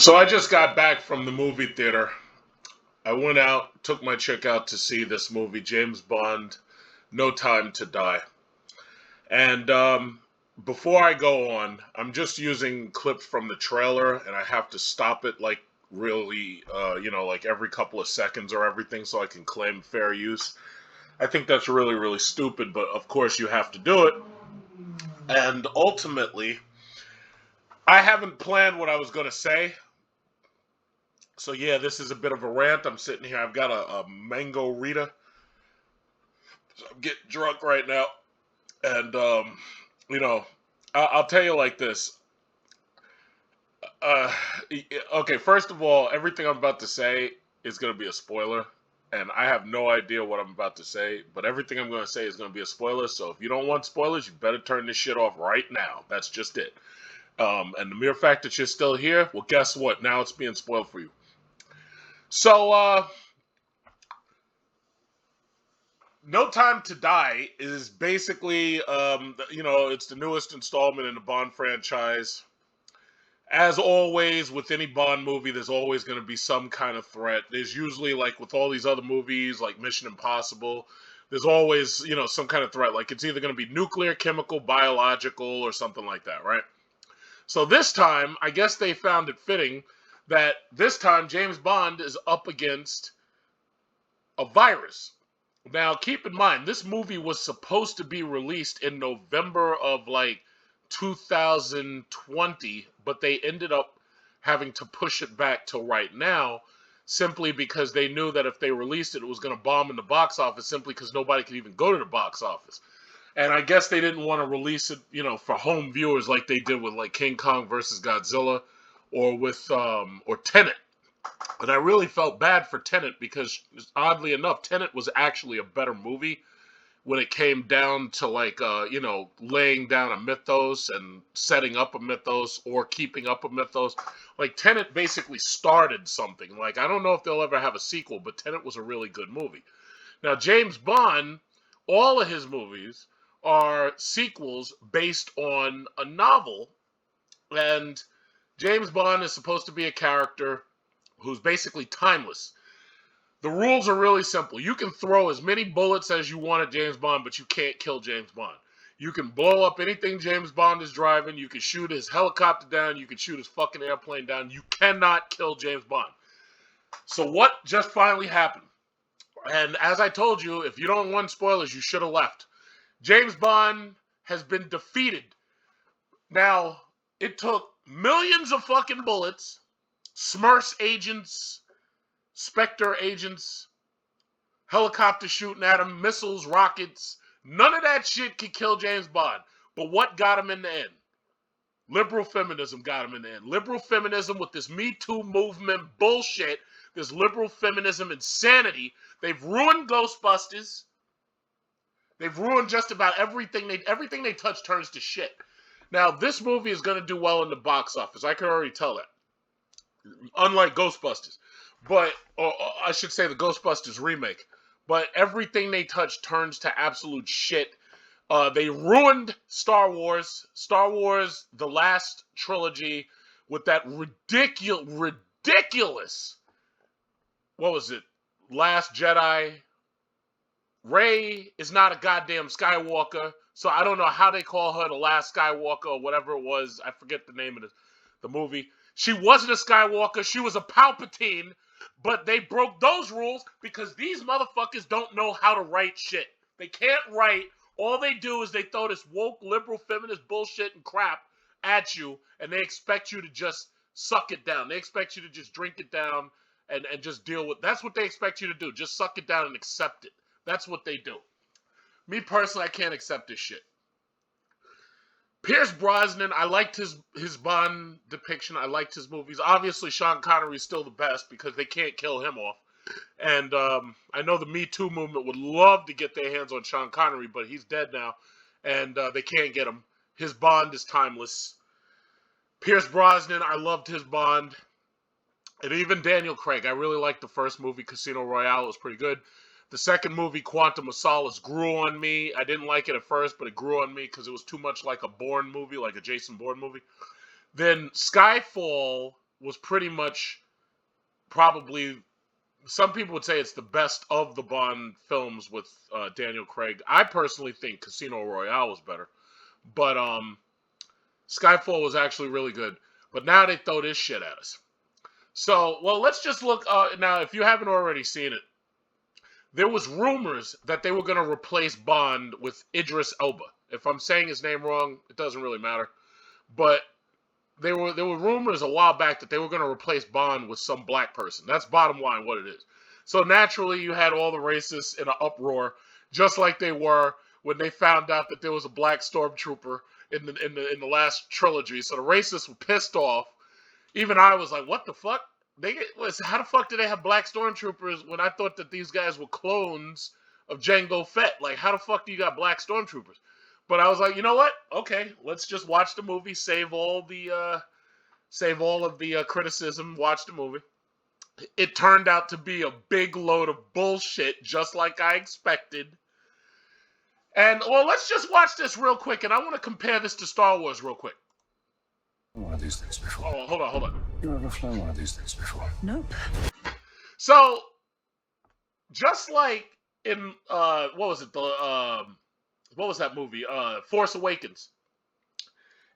So I just got back from the movie theater. I went out, took my chick out to see this movie, James Bond, No Time to Die. And before I go on, I'm just using clips from the trailer, and I have to stop it like really, like every couple of seconds or everything so I can claim fair use. I think that's really, really stupid, but of course you have to do it. And ultimately, I haven't planned what I was going to say. So yeah, this is a bit of a rant. I'm sitting here. I've got a mango Rita. So I'm getting drunk right now, and you know, I'll tell you like this. Uh, okay, first of all, everything I'm about to say is going to be a spoiler, and I have no idea what I'm about to say. But everything I'm going to say is going to be a spoiler. So if you don't want spoilers, you better turn this shit off right now. That's just it. And the mere fact that you're still here, well, guess what? Now it's being spoiled for you. So, No Time to Die is basically, it's the newest installment in the Bond franchise. As always, with any Bond movie, there's always going to be some kind of threat. There's usually, like with all these other movies, like Mission Impossible, there's always, some kind of threat. Like it's either going to be nuclear, chemical, biological, or something like that, right? So this time, I guess they found it fitting that this time James Bond is up against a virus. Now, keep in mind, this movie was supposed to be released in November of like 2020, but they ended up having to push it back till right now simply because they knew that if they released it, it was going to bomb in the box office simply because nobody could even go to the box office. And I guess they didn't want to release it, for home viewers like they did with like King Kong versus Godzilla or with or Tenet. And I really felt bad for Tenet because, oddly enough, Tenet was actually a better movie when it came down to like, laying down a mythos and setting up a mythos or keeping up a mythos. Like Tenet basically started something. Like I don't know if they'll ever have a sequel, but Tenet was a really good movie. Now James Bond, all of his movies are sequels based on a novel, and James Bond is supposed to be a character who's basically timeless. The rules are really simple. You can throw as many bullets as you want at James Bond, but you can't kill James Bond. You can blow up anything James Bond is driving. You can shoot his helicopter down. You can shoot his fucking airplane down. You cannot kill James Bond. So what just finally happened? And as I told you, if you don't want spoilers, you should have left. James Bond has been defeated. Now, it took millions of fucking bullets, Smurfs agents, Spectre agents, helicopter shooting at him, missiles, rockets. None of that shit could kill James Bond. But what got him in the end? Liberal feminism got him in the end. Liberal feminism with this Me Too movement bullshit, this liberal feminism insanity. They've ruined Ghostbusters. They've ruined just about everything. Everything they touch turns to shit. Now, this movie is going to do well in the box office. I can already tell that. Unlike Ghostbusters. But, or I should say the Ghostbusters remake. But everything they touch turns to absolute shit. They ruined Star Wars. Star Wars, the last trilogy, with that ridiculous, what was it? Last Jedi. Rey is not a goddamn Skywalker, so I don't know how they call her the last Skywalker or whatever it was. I forget the name of the movie. She wasn't a Skywalker. She was a Palpatine, but they broke those rules because these motherfuckers don't know how to write shit. They can't write. All they do is they throw this woke, liberal, feminist bullshit and crap at you, and they expect you to just suck it down. They expect you to just drink it down and just deal with. That's what they expect you to do. Just suck it down and accept it. That's what they do. Me personally, I can't accept this shit. Pierce Brosnan, I liked his Bond depiction. I liked his movies. Obviously, Sean Connery is still the best because they can't kill him off. And I know the Me Too movement would love to get their hands on Sean Connery, but he's dead now, and they can't get him. His Bond is timeless. Pierce Brosnan, I loved his Bond. And even Daniel Craig. I really liked the first movie, Casino Royale. It was pretty good. The second movie, Quantum of Solace, grew on me. I didn't like it at first, but it grew on me because it was too much like a Bourne movie, like a Jason Bourne movie. Then Skyfall was pretty much probably, some people would say it's the best of the Bond films with Daniel Craig. I personally think Casino Royale was better, but Skyfall was actually really good. But now they throw this shit at us. So, well, let's just look now. If you haven't already seen it, there was rumors that they were going to replace Bond with Idris Elba. If I'm saying his name wrong, it doesn't really matter. But there were rumors a while back that they were going to replace Bond with some black person. That's bottom line what it is. So naturally, you had all the racists in an uproar, just like they were when they found out that there was a black stormtrooper in the last trilogy. So the racists were pissed off. Even I was like, "What the fuck? How the fuck do they have black stormtroopers when I thought that these guys were clones of Jango Fett? Like, how the fuck do you got black stormtroopers?" But I was like, you know what? Okay, let's just watch the movie, save all of the criticism, watch the movie. It turned out to be a big load of bullshit, just like I expected. And, well, let's just watch this real quick, and I want to compare this to Star Wars real quick. One of these things before. Oh, hold on. You ever flown one of these things before? Nope. So, just like in, what was it, what was that movie? Force Awakens.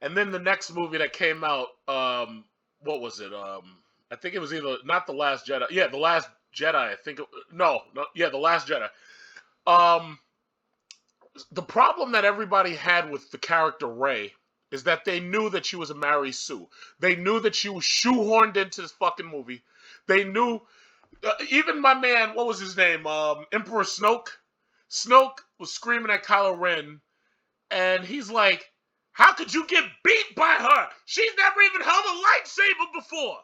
And then the next movie that came out, what was it? I think it was either, not The Last Jedi. Yeah, The Last Jedi. I think, The Last Jedi. The problem that everybody had with the character Rey is that they knew that she was a Mary Sue. They knew that she was shoehorned into this fucking movie. They knew, even my man, what was his name? Emperor Snoke. Snoke was screaming at Kylo Ren, and he's like, "How could you get beat by her? She's never even held a lightsaber before."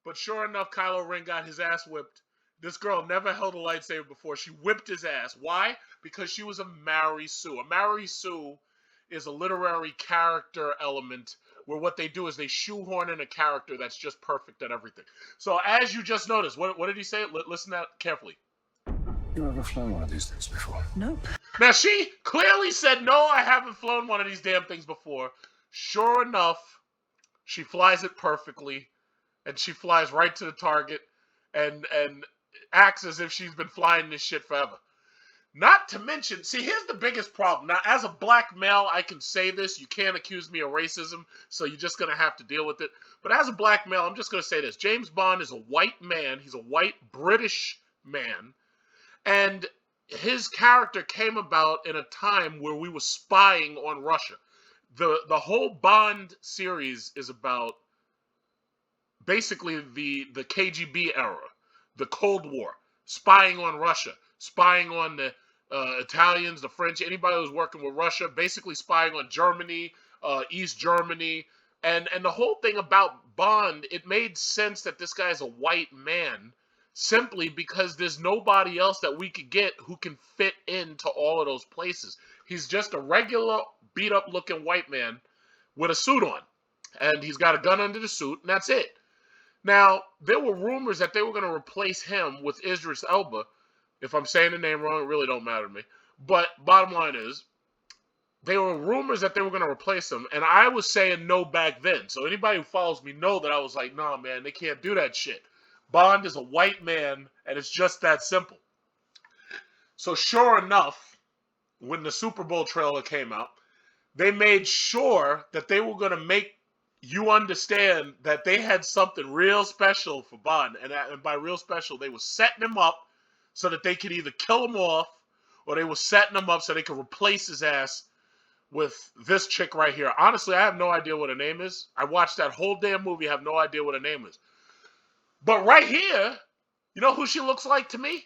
But sure enough, Kylo Ren got his ass whipped. This girl never held a lightsaber before. She whipped his ass. Why? Because she was a Mary Sue. A Mary Sue is a literary character element where what they do is they shoehorn in a character that's just perfect at everything. So as you just noticed, what did he say? Listen to that carefully. You ever flown one of these things before? Nope. Now, she clearly said, "No, I haven't flown one of these damn things before." Sure enough, she flies it perfectly, and she flies right to the target and acts as if she's been flying this shit forever. Not to mention, see, here's the biggest problem. Now, as a black male, I can say this. You can't accuse me of racism, so you're just going to have to deal with it. But as a black male, I'm just going to say this. James Bond is a white man. He's a white British man. And his character came about in a time where we were spying on Russia. The whole Bond series is about basically the KGB era, the Cold War, spying on Russia, spying on the Italians, the French, anybody who was working with Russia, basically spying on Germany, East Germany. And the whole thing about Bond, it made sense that this guy's a white man simply because there's nobody else that we could get who can fit into all of those places. He's just a regular beat-up looking white man with a suit on. And he's got a gun under the suit, and that's it. Now, there were rumors that they were going to replace him with Idris Elba. If I'm saying the name wrong, it really don't matter to me. But bottom line is, there were rumors that they were going to replace him, and I was saying no back then. So anybody who follows me know that I was like, nah, man, they can't do that shit. Bond is a white man, and it's just that simple. So sure enough, when the Super Bowl trailer came out, they made sure that they were going to make you understand that they had something real special for Bond. And by real special, they were setting him up so that they could either kill him off, or they were setting him up so they could replace his ass with this chick right here. Honestly, I have no idea what her name is. I watched that whole damn movie, I have no idea what her name is. But right here, you know who she looks like to me?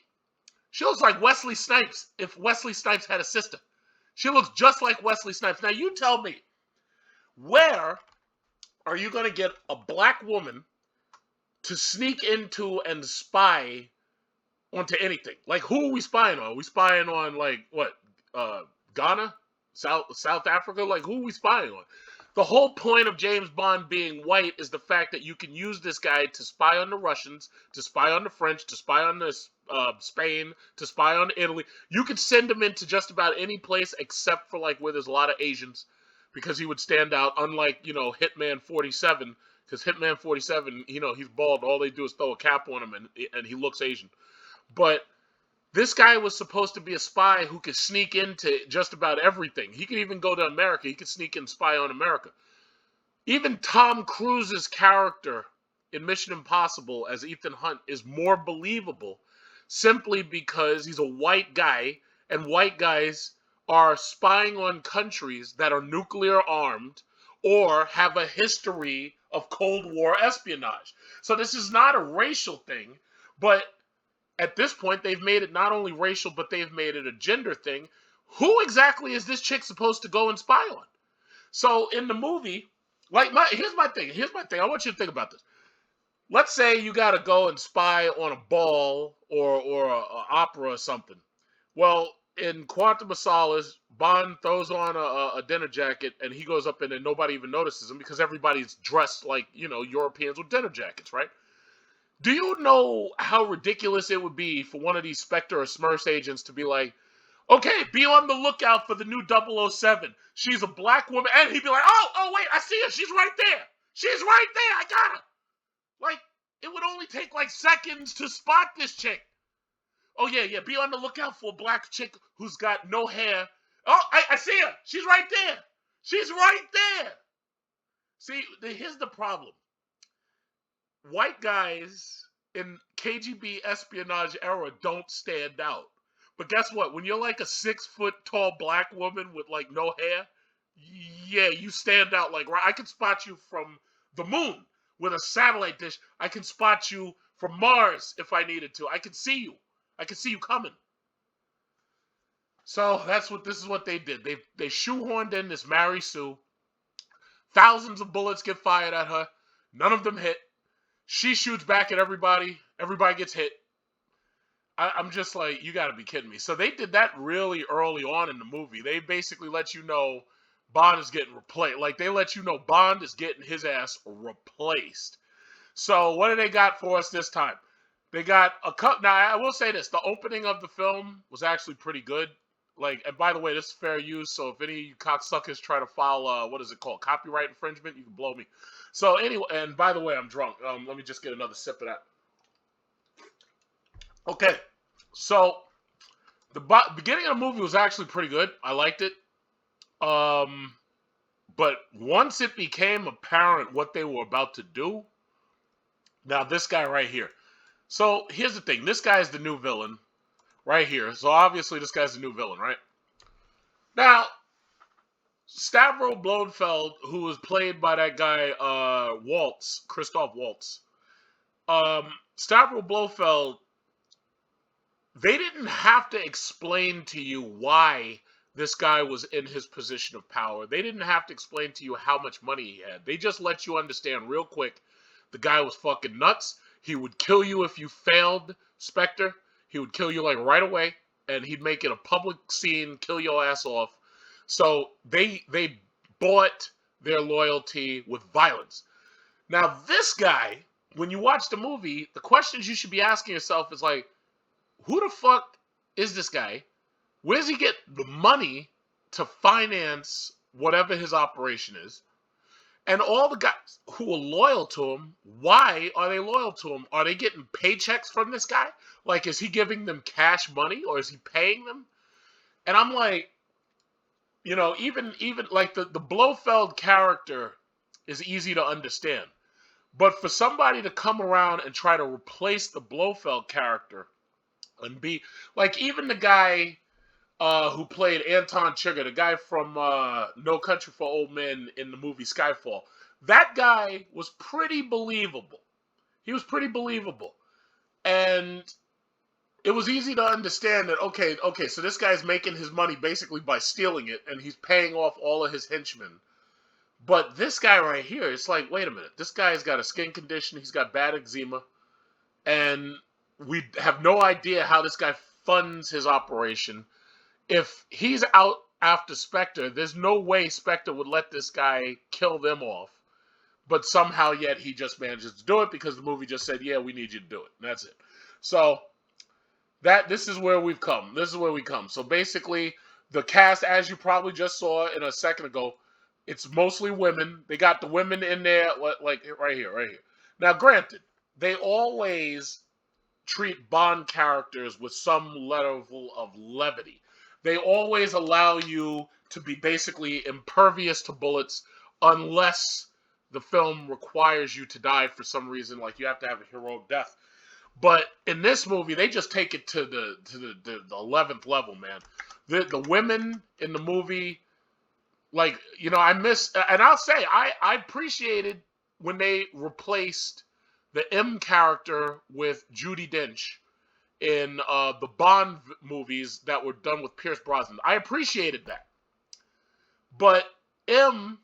She looks like Wesley Snipes if Wesley Snipes had a sister. She looks just like Wesley Snipes. Now you tell me, where are you going to get a black woman to sneak into and spy onto anything? Like, who are we spying on? Are we spying on, like, what, Ghana? South Africa? Like, who are we spying on? The whole point of James Bond being white is the fact that you can use this guy to spy on the Russians, to spy on the French, to spy on the Spain, to spy on Italy. You could send him into just about any place except for, like, where there's a lot of Asians, because he would stand out, unlike, you know, Hitman 47, because Hitman 47, he's bald. All they do is throw a cap on him, and he looks Asian. But this guy was supposed to be a spy who could sneak into just about everything. He could even go to America. He could sneak in, spy on America. Even Tom Cruise's character in Mission Impossible as Ethan Hunt is more believable simply because he's a white guy, and white guys are spying on countries that are nuclear armed or have a history of Cold War espionage. So this is not a racial thing, but at this point they've made it not only racial, but they've made it a gender thing. Who exactly is this chick supposed to go and spy on? So in the movie, here's my thing. I want you to think about this. Let's say you got to go and spy on a ball or a opera or something. Well, in Quantum of Solace, Bond throws on a dinner jacket and he goes up in and nobody even notices him because everybody's dressed like, Europeans with dinner jackets, right? Do you know how ridiculous it would be for one of these Spectre or Smurfs agents to be like, okay, be on the lookout for the new 007. She's a black woman. And he'd be like, oh, wait, I see her. She's right there. She's right there. I got her. Like, it would only take like seconds to spot this chick. Oh, yeah, be on the lookout for a black chick who's got no hair. Oh, I see her. She's right there. She's right there. See, here's the problem. White guys in KGB espionage era don't stand out. But guess what? When you're like a 6 foot tall black woman with like no hair, yeah, you stand out. Like, I can spot you from the moon with a satellite dish. I can spot you from Mars if I needed to. I can see you. I can see you coming. So this is what they did. They shoehorned in this Mary Sue. Thousands of bullets get fired at her. None of them hit. She shoots back at everybody. Everybody gets hit. I'm just like, you got to be kidding me. So they did that really early on in the movie. They basically let you know Bond is getting replaced. Like, they let you know Bond is getting his ass replaced. So what do they got for us this time? They got a cut. Now, I will say this. The opening of the film was actually pretty good. Like, and by the way, this is fair use. So if any of you cocksuckers try to file, what is it called? Copyright infringement, you can blow me. So anyway, and by the way, I'm drunk. Let me just get another sip of that. Okay, so the beginning of the movie was actually pretty good. I liked it. But once it became apparent what they were about to do, now this guy right here. So here's the thing. This guy is the new villain right here. So obviously this guy's the new villain, right? Now, Stavro Blofeld, who was played by that guy, Christoph Waltz. Stavro Blofeld, they didn't have to explain to you why this guy was in his position of power. They didn't have to explain to you how much money he had. They just let you understand real quick the guy was fucking nuts. He would kill you if you failed, Spectre. He would kill you like right away, and he'd make it a public scene, kill your ass off. So they bought their loyalty with violence. Now this guy, when you watch the movie, the questions you should be asking yourself is like, who the fuck is this guy? Where does he get the money to finance whatever his operation is? And all the guys who are loyal to him, why are they loyal to him? Are they getting paychecks from this guy? Like, is he giving them cash money or is he paying them? And I'm like, even like the Blofeld character is easy to understand. But for somebody to come around and try to replace the Blofeld character and be like, even the guy who played Anton Chigurh, the guy from No Country for Old Men in the movie Skyfall, that guy was pretty believable. He was pretty believable. And it was easy to understand that, okay, so this guy's making his money basically by stealing it, and he's paying off all of his henchmen. But this guy right here, it's like, wait a minute, this guy's got a skin condition, he's got bad eczema, and we have no idea how this guy funds his operation. If he's out after Spectre, there's no way Spectre would let this guy kill them off. But somehow yet he just manages to do it because the movie just said, yeah, we need you to do it. And that's it. So this is where we've come. This is where we come. So basically, the cast, as you probably just saw in a second ago, It's mostly women. They got the women in there, like right here, right here. Now, granted, they always treat Bond characters with some level of levity. They always allow you to be basically impervious to bullets unless the film requires you to die for some reason, like you have to have a heroic death. But in this movie, they just take it to the 11th level, man. The women in the movie, like, I miss, and I'll say I appreciated when they replaced the M character with Judi Dench in the Bond movies that were done with Pierce Brosnan. I appreciated that. But M,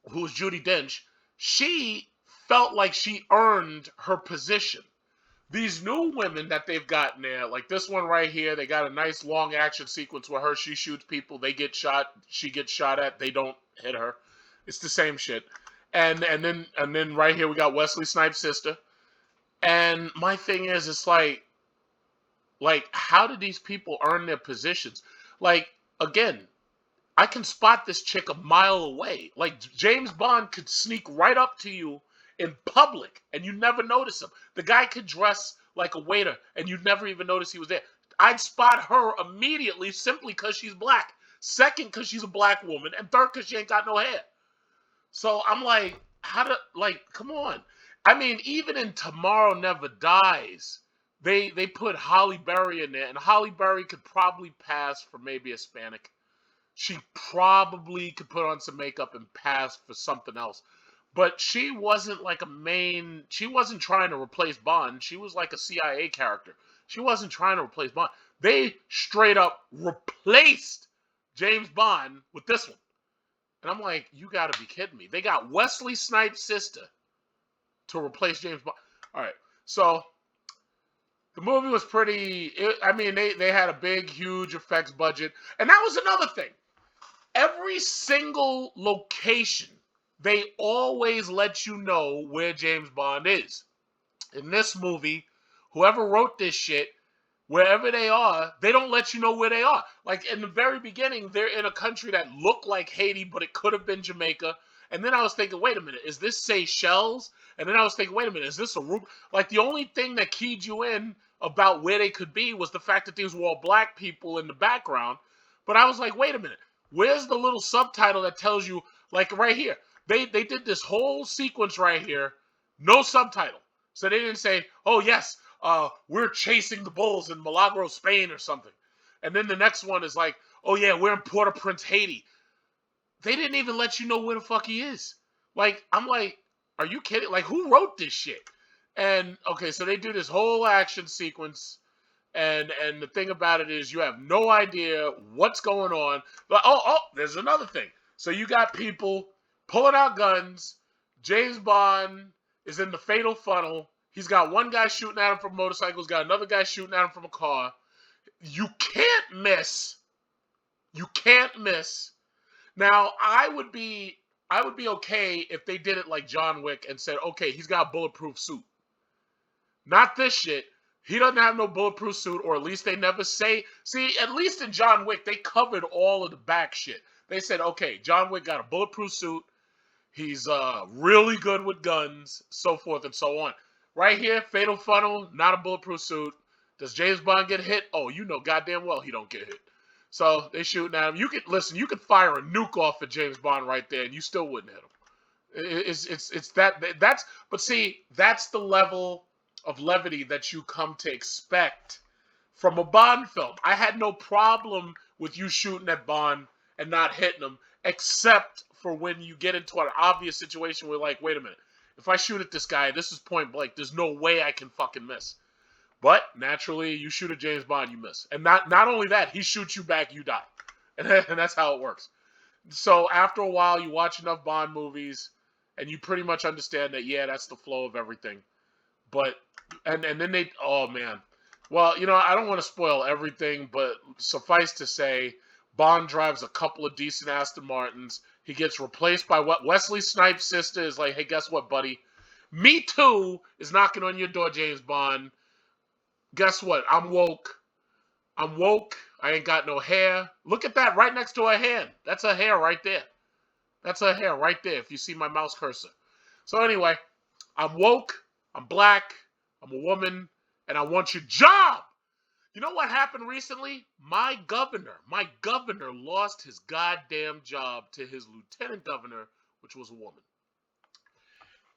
who's Judi Dench, she felt like she earned her position. These new women that they've gotten there, like this one right here, they got a nice long action sequence where she shoots people, they get shot, she gets shot at, they don't hit her. It's the same shit. And then right here we got Wesley Snipes' sister. And my thing is, it's like, how did these people earn their positions? Like, again, I can spot this chick a mile away. Like, James Bond could sneak right up to you in public and you never notice him. The guy could dress like a waiter and you'd never even notice he was there. I'd spot her immediately simply because she's black. Second, because she's a black woman. And third, because she ain't got no hair. So I'm like, come on. I mean, even in Tomorrow Never Dies, they put Halle Berry in there, and Halle Berry could probably pass for maybe a Hispanic. She probably could put on some makeup and pass for something else. But she wasn't like she wasn't trying to replace Bond. She was like a CIA character. She wasn't trying to replace Bond. They straight up replaced James Bond with this one. And I'm like, you gotta be kidding me. They got Wesley Snipes' sister to replace James Bond. All right, so the movie was they had a big, huge effects budget. And that was another thing. Every single location, they always let you know where James Bond is. In this movie, whoever wrote this shit, wherever they are, they don't let you know where they are. Like, in the very beginning, they're in a country that looked like Haiti, but it could have been Jamaica. And then I was thinking, wait a minute, is this Seychelles? And then I was thinking, wait a minute, is this Aruba? Like, the only thing that keyed you in about where they could be was the fact that these were all black people in the background. But I was like, wait a minute, where's the little subtitle that tells you, like right here? They did this whole sequence right here, no subtitle. So they didn't say, oh yes, we're chasing the bulls in Milagro, Spain or something. And then the next one is like, oh yeah, we're in Port-au-Prince, Haiti. They didn't even let you know where the fuck he is. Like, I'm like, are you kidding? Like, who wrote this shit? And, okay, so they do this whole action sequence, and the thing about it is you have no idea what's going on. But, there's another thing. So you got people pulling out guns. James Bond is in the fatal funnel. He's got one guy shooting at him from a motorcycle. He's got another guy shooting at him from a car. You can't miss. You can't miss. Now, I would be okay if they did it like John Wick and said, okay, he's got a bulletproof suit. Not this shit. He doesn't have no bulletproof suit, or at least they never say. See, at least in John Wick, they covered all of the back shit. They said, okay, John Wick got a bulletproof suit. He's really good with guns, so forth and so on. Right here, fatal funnel, not a bulletproof suit. Does James Bond get hit? Oh, you know goddamn well he don't get hit. So they shooting at him. You could fire a nuke off at James Bond right there, and you still wouldn't hit him. But see, that's the level of levity that you come to expect from a Bond film. I had no problem with you shooting at Bond and not hitting him, except for when you get into an obvious situation where, like, wait a minute, if I shoot at this guy, this is point blank, there's no way I can fucking miss. But naturally, you shoot at James Bond, you miss. And not only that, he shoots you back, you die. And that's how it works. So after a while, you watch enough Bond movies, and you pretty much understand that, yeah, that's the flow of everything. But, and then they, oh man. Well, I don't want to spoil everything, but suffice to say, Bond drives a couple of decent Aston Martins. He gets replaced by what Wesley Snipes' sister is like, hey, guess what, buddy? Me Too is knocking on your door, James Bond. Guess what? I'm woke. I ain't got no hair. Look at that right next to her hand. That's her hair right there. That's her hair right there if you see my mouse cursor. So anyway, I'm woke, I'm black, I'm a woman, and I want your job. You know what happened recently? My governor lost his goddamn job to his lieutenant governor, which was a woman.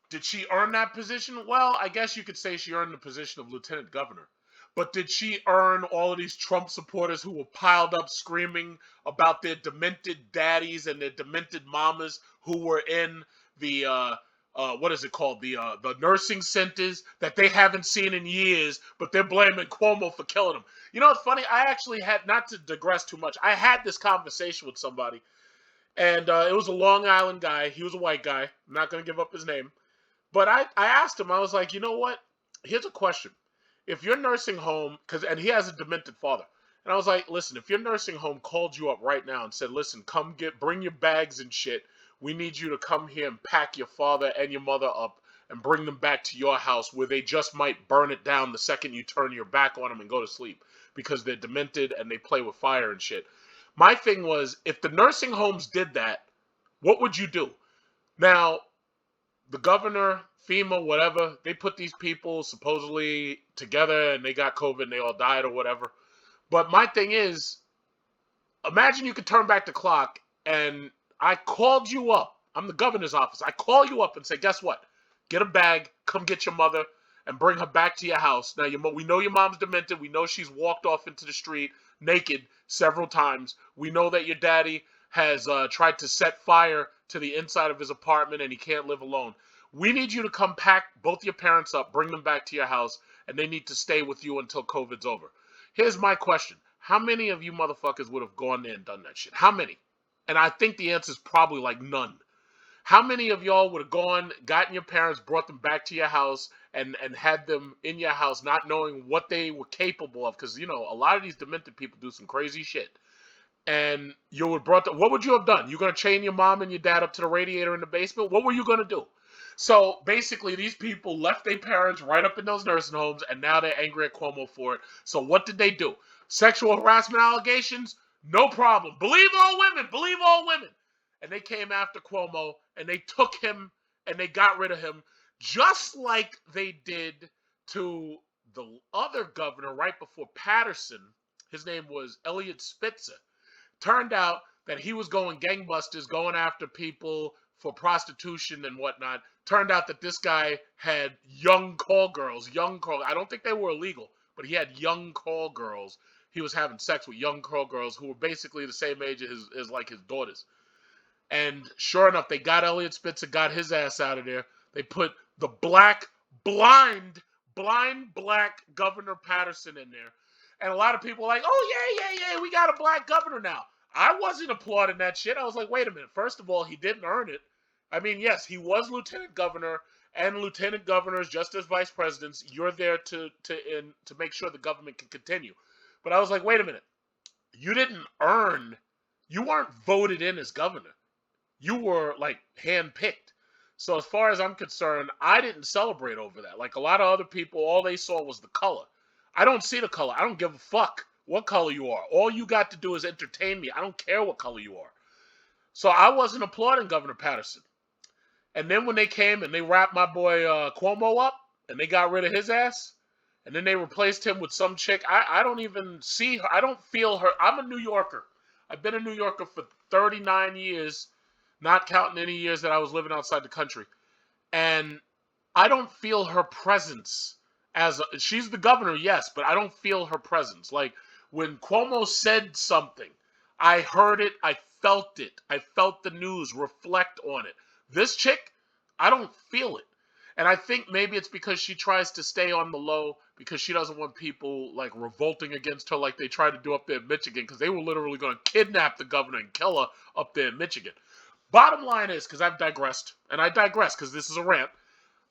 Did she earn that position? Well, I guess you could say she earned the position of lieutenant governor. But did she earn all of these Trump supporters who were piled up screaming about their demented daddies and their demented mamas who were in the what is it called, the nursing centers that they haven't seen in years, but they're blaming Cuomo for killing them? You know what's funny? I actually had, not to digress too much, I had this conversation with somebody, and it was a Long Island guy. He was a white guy. I'm not going to give up his name. But I asked him, I was like, you know what? Here's a question. If your nursing home, and he has a demented father, and I was like, listen, if your nursing home called you up right now and said, listen, bring your bags and shit. We need you to come here and pack your father and your mother up and bring them back to your house where they just might burn it down the second you turn your back on them and go to sleep because they're demented and they play with fire and shit. My thing was, if the nursing homes did that, what would you do? Now, the governor, FEMA, whatever, they put these people supposedly together and they got COVID and they all died or whatever. But my thing is, imagine you could turn back the clock and I called you up. I'm the governor's office. I call you up and say, guess what? Get a bag, come get your mother, and bring her back to your house. Now, we know your mom's demented. We know she's walked off into the street naked several times. We know that your daddy has tried to set fire to the inside of his apartment and he can't live alone. We need you to come pack both your parents up, bring them back to your house, and they need to stay with you until COVID's over. Here's my question. How many of you motherfuckers would have gone there and done that shit? How many? And I think the answer is probably like none. How many of y'all would have gone, gotten your parents, brought them back to your house, and had them in your house not knowing what they were capable of? Because, you know, a lot of these demented people do some crazy shit. And you would brought them, what would you have done? You going to chain your mom and your dad up to the radiator in the basement? What were you going to do? So basically, these people left their parents right up in those nursing homes, and now they're angry at Cuomo for it. So what did they do? Sexual harassment allegations? No problem. Believe all women. Believe all women. And they came after Cuomo, and they took him, and they got rid of him, just like they did to the other governor right before Patterson. His name was Elliot Spitzer. Turned out that he was going gangbusters, going after people for prostitution and whatnot. Turned out that this guy had young call girls. I don't think they were illegal, but he had young call girls. He was having sex with young call girls who were basically the same age as like his daughters. And sure enough, they got Elliot Spitzer, got his ass out of there. They put the blind black Governor Patterson in there. And a lot of people are like, oh, yeah, we got a black governor now. I wasn't applauding that shit. I was like, wait a minute. First of all, he didn't earn it. I mean, yes, he was lieutenant governor, and lieutenant governors, just as vice presidents, you're there to make sure the government can continue. But I was like, wait a minute. You weren't voted in as governor. You were, like, handpicked. So as far as I'm concerned, I didn't celebrate over that. Like a lot of other people, all they saw was the color. I don't see the color. I don't give a fuck what color you are. All you got to do is entertain me. I don't care what color you are. So I wasn't applauding Governor Patterson. And then when they came and they wrapped my boy Cuomo up and they got rid of his ass, and then they replaced him with some chick, I don't even see her. I don't feel her. I'm a New Yorker. I've been a New Yorker for 39 years, not counting any years that I was living outside the country. And I don't feel her presence. She's the governor, yes, but I don't feel her presence. Like when Cuomo said something, I heard it, I felt it. I felt the news reflect on it. This chick, I don't feel it. And I think maybe it's because she tries to stay on the low because she doesn't want people like revolting against her like they tried to do up there in Michigan, because they were literally going to kidnap the governor and kill her up there in Michigan. Bottom line is, because I've digressed, and I digress because this is a rant.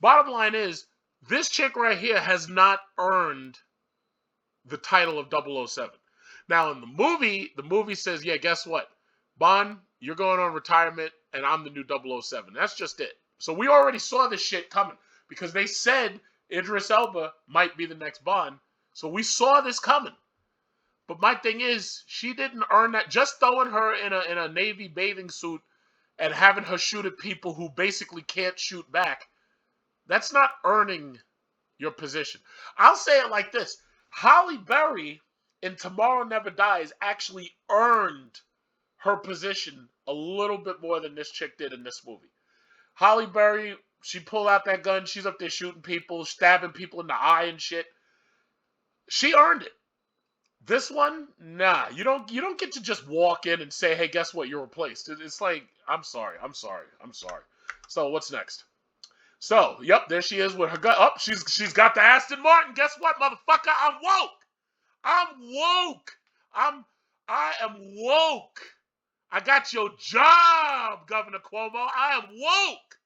Bottom line is, this chick right here has not earned the title of 007. Now, in the movie says, yeah, guess what? Bond, you're going on retirement, and I'm the new 007. That's just it. So we already saw this shit coming, because they said Idris Elba might be the next Bond. So we saw this coming. But my thing is, she didn't earn that. Just throwing her in a Navy bathing suit and having her shoot at people who basically can't shoot back, that's not earning your position. I'll say it like this. Halle Berry in Tomorrow Never Dies actually earned her position a little bit more than this chick did in this movie. Halle Berry, she pulled out that gun. She's up there shooting people, stabbing people in the eye and shit. She earned it. This one, nah. You don't get to just walk in and say, "Hey, guess what? You're replaced." It's like, I'm sorry. So what's next? So, yep, there she is with her gun. Oh, she's got the Aston Martin. Guess what, motherfucker? I'm woke. I am woke. I got your job, Governor Cuomo. I am woke.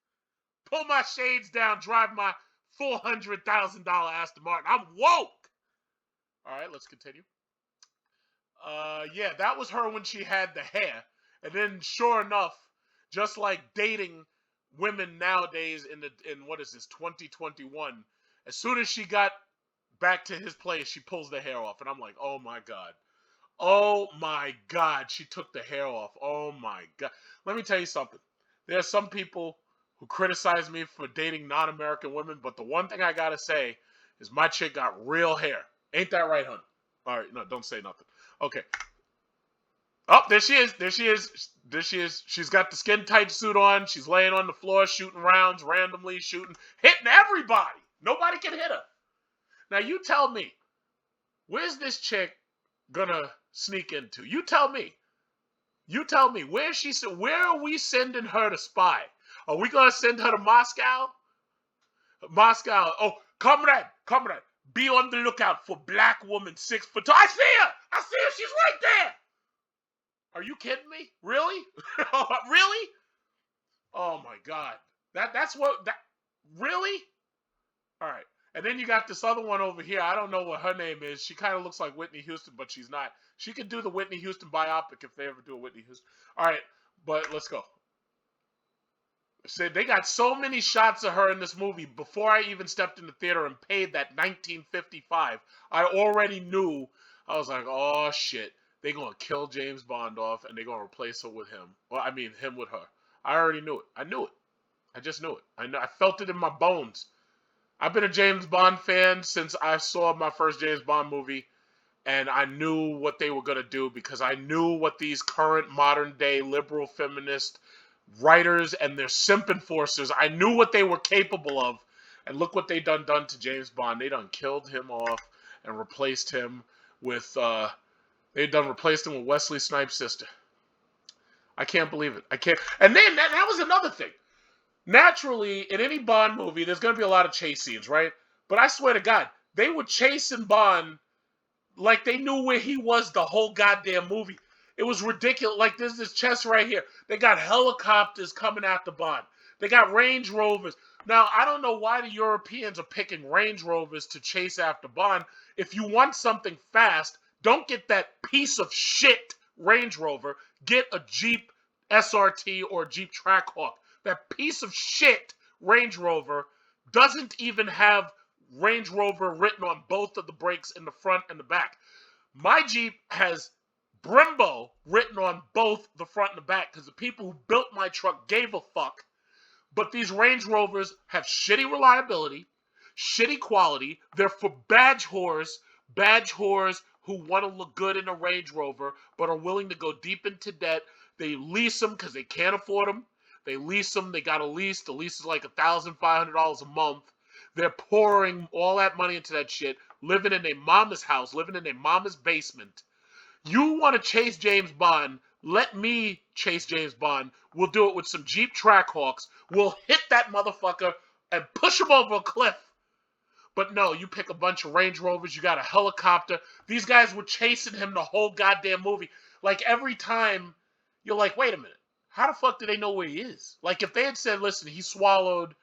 Pull my shades down, drive my $400,000 Aston Martin. I'm woke. All right, let's continue. Yeah, that was her when she had the hair. And then, sure enough, just like dating women nowadays in what is this, 2021, as soon as she got back to his place, she pulls the hair off. And I'm like, oh my God. Oh my God, she took the hair off. Oh my God. Let me tell you something. There are some people who criticize me for dating non-American women, but the one thing I gotta say is my chick got real hair. Ain't that right, honey? All right, no, don't say nothing. Okay. Oh, there she is. There she is. She's got the skin tight suit on. She's laying on the floor shooting rounds, randomly shooting, hitting everybody. Nobody can hit her. Now you tell me, where's this chick gonna sneak into? You tell me. Where are we sending her to spy? Are we gonna send her to Moscow? Oh, comrade. Be on the lookout for black woman 6 foot tall. I see her. She's right there. Are you kidding me? Really? Really? Oh my God. Really? All right. And then you got this other one over here. I don't know what her name is. She kind of looks like Whitney Houston, but she's not. She could do the Whitney Houston biopic if they ever do a Whitney Houston. All right, but let's go. They got so many shots of her in this movie. Before I even stepped in the theater and paid that $19.55, I already knew. I was like, oh shit, they're gonna kill James Bond off and they're gonna replace her with him. Well, I mean him with her. I already knew it. I knew it. I just knew it. I felt it in my bones. I've been a James Bond fan since I saw my first James Bond movie, and I knew what they were going to do because I knew what these current modern-day liberal feminist writers and their simp enforcers, I knew what they were capable of, and look what they done to James Bond. They done killed him off and replaced him with, replaced him with Wesley Snipes' sister. I can't believe it. I can't. And then, that was another thing. Naturally, in any Bond movie, there's going to be a lot of chase scenes, right? But I swear to God, they were chasing Bond like they knew where he was the whole goddamn movie. It was ridiculous. Like, there's this chest right here. They got helicopters coming after Bond. They got Range Rovers. Now, I don't know why the Europeans are picking Range Rovers to chase after Bond. If you want something fast, don't get that piece of shit Range Rover. Get a Jeep SRT or Jeep Trackhawk. That piece of shit Range Rover doesn't even have Range Rover written on both of the brakes in the front and the back. My Jeep has Brembo written on both the front and the back because the people who built my truck gave a fuck. But these Range Rovers have shitty reliability, shitty quality. They're for badge whores who want to look good in a Range Rover but are willing to go deep into debt. They lease them because they can't afford them. They lease them. They got a lease. The lease is like $1,500 a month. They're pouring all that money into that shit, living in their mama's house, living in their mama's basement. You want to chase James Bond? Let me chase James Bond. We'll do it with some Jeep Trackhawks. We'll hit that motherfucker and push him over a cliff. But no, you pick a bunch of Range Rovers. You got a helicopter. These guys were chasing him the whole goddamn movie. Like, every time, you're like, wait a minute. How the fuck do they know where he is? Like, if they had said, listen, he swallowed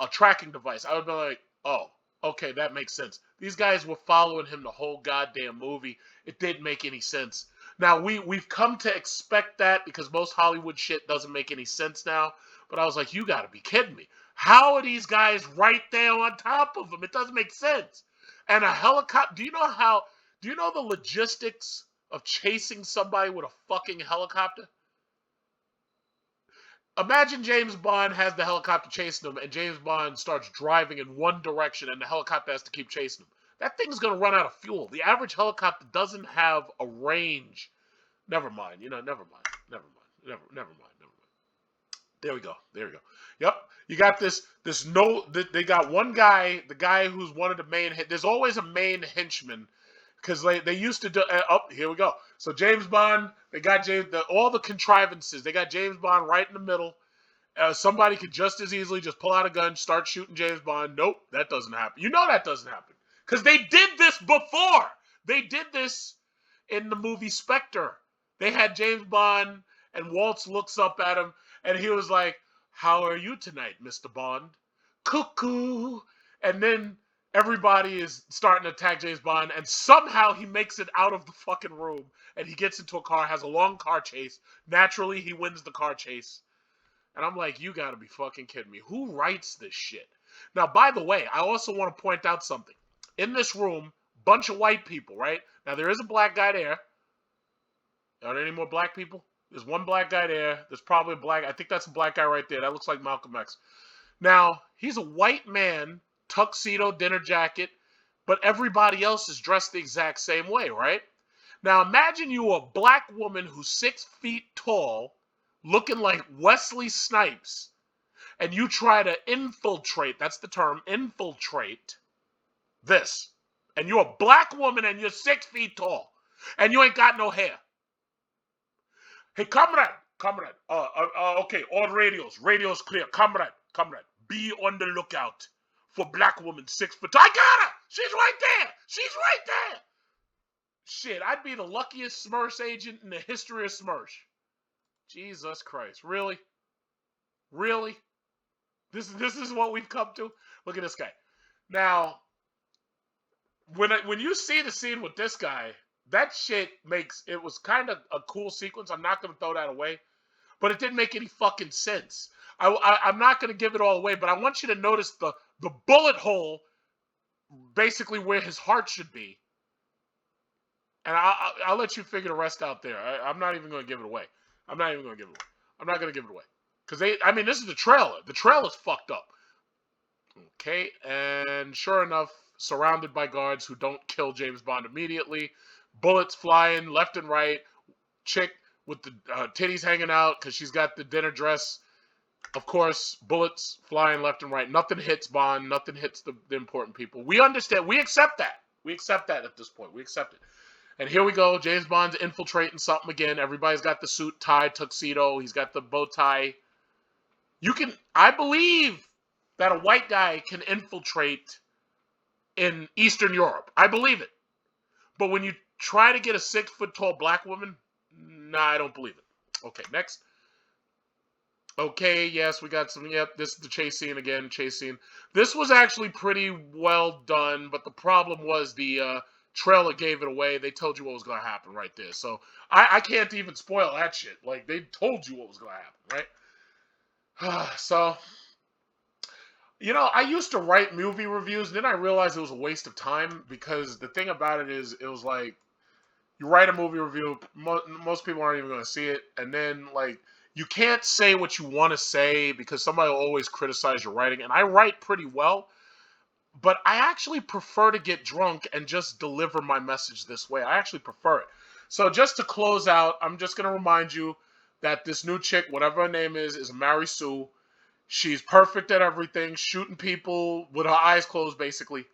a tracking device, I would be like, oh, okay, that makes sense. These guys were following him the whole goddamn movie. It didn't make any sense. Now, we've come to expect that because most Hollywood shit doesn't make any sense now. But I was like, you gotta be kidding me. How are these guys right there on top of him? It doesn't make sense. And a helicopter, do you know the logistics of chasing somebody with a fucking helicopter? Imagine James Bond has the helicopter chasing him, and James Bond starts driving in one direction, and the helicopter has to keep chasing him. That thing's gonna run out of fuel. The average helicopter doesn't have a range. Never mind. Never mind. Never mind. Never mind. There we go. There we go. Yep. You got this. They got one guy. The guy who's one of the main. There's always a main henchman, because they used to do. Here we go. So James Bond. They got all the contrivances. They got James Bond right in the middle. Somebody could just as easily just pull out a gun, start shooting James Bond. Nope, that doesn't happen. You know that doesn't happen, because they did this before. They did this in the movie Spectre. They had James Bond, and Waltz looks up at him, and he was like, "How are you tonight, Mr. Bond?" Cuckoo. And then everybody is starting to attack James Bond, and somehow he makes it out of the fucking room, and he gets into a car, has a long car chase. Naturally, he wins the car chase. And I'm like, you gotta be fucking kidding me. Who writes this shit? Now, by the way, I also want to point out something. In this room, bunch of white people, right? Now, there is a black guy there. Are there any more black people? There's one black guy there. There's probably a black. I think that's a black guy right there. That looks like Malcolm X. Now, he's a white man, tuxedo, dinner jacket, but everybody else is dressed the exact same way, right? Now, imagine you a black woman who's 6 feet tall, looking like Wesley Snipes, and you try to infiltrate, that's the term, infiltrate this. And you're a black woman and you're 6 feet tall, and you ain't got no hair. Hey, comrade, okay, all radios clear. Comrade, be on the lookout for black woman 6 foot tall. I got her! She's right there! Shit, I'd be the luckiest SMERSH agent in the history of SMERSH. Jesus Christ, really? Really? This is what we've come to? Look at this guy. Now, when you see the scene with this guy, that shit it was kind of a cool sequence. I'm not going to throw that away. But it didn't make any fucking sense. I'm not going to give it all away, but I want you to notice the bullet hole, basically where his heart should be. And I'll let you figure the rest out there. I'm not even going to give it away. I'm not going to give it away. Because this is the trailer. The trailer's fucked up. Okay, and sure enough, surrounded by guards who don't kill James Bond immediately. Bullets flying left and right. Chick with the titties hanging out because she's got the dinner dress. Of course, bullets flying left and right. Nothing hits Bond. Nothing hits the important people. We understand. We accept that. We accept that at this point. We accept it. And here we go. James Bond's infiltrating something again. Everybody's got the suit, tie, tuxedo. He's got the bow tie. I believe that a white guy can infiltrate in Eastern Europe. I believe it. But when you try to get a 6 foot tall black woman, nah, I don't believe it. Okay, next. Okay, yes, we got some. Yep, this is the chase scene again. Chase scene. This was actually pretty well done, but the problem was the trailer gave it away. They told you what was going to happen right there. So I can't even spoil that shit. Like, they told you what was going to happen, right? So, I used to write movie reviews, and then I realized it was a waste of time, because the thing about it is, it was like, you write a movie review, most people aren't even going to see it, and then, like, you can't say what you want to say because somebody will always criticize your writing. And I write pretty well, but I actually prefer to get drunk and just deliver my message this way. I actually prefer it. So just to close out, I'm just going to remind you that this new chick, whatever her name is Mary Sue. She's perfect at everything, shooting people with her eyes closed, basically.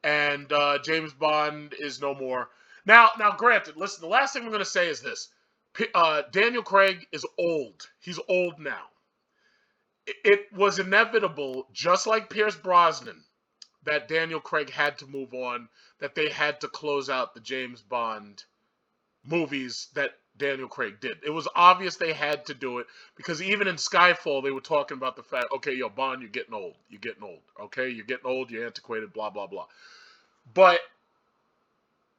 And James Bond is no more. Now, granted, listen, the last thing we're going to say is this. Daniel Craig is old. He's old now. It was inevitable, just like Pierce Brosnan, that Daniel Craig had to move on, that they had to close out the James Bond movies that Daniel Craig did. It was obvious they had to do it, because even in Skyfall, they were talking about the fact, okay, yo, Bond, you're getting old. You're getting old. Okay, you're getting old, you're antiquated, blah, blah, blah. But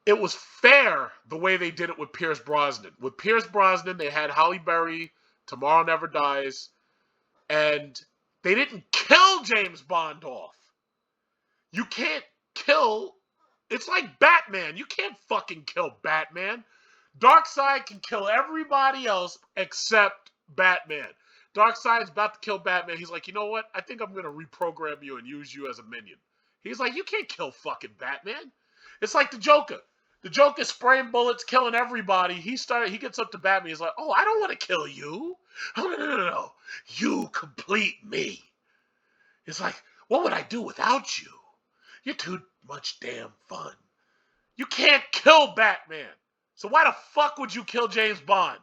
it was fair the way they did it with Pierce Brosnan. With Pierce Brosnan, they had Halle Berry, Tomorrow Never Dies, and they didn't kill James Bond off. You can't kill... It's like Batman. You can't fucking kill Batman. Darkseid can kill everybody else except Batman. Darkseid's about to kill Batman. He's like, you know what? I think I'm gonna reprogram you and use you as a minion. He's like, you can't kill fucking Batman. It's like the Joker. The Joker's spraying bullets, killing everybody. He gets up to Batman. He's like, oh, I don't want to kill you. Oh, no. You complete me. It's like, what would I do without you? You're too much damn fun. You can't kill Batman. So why the fuck would you kill James Bond?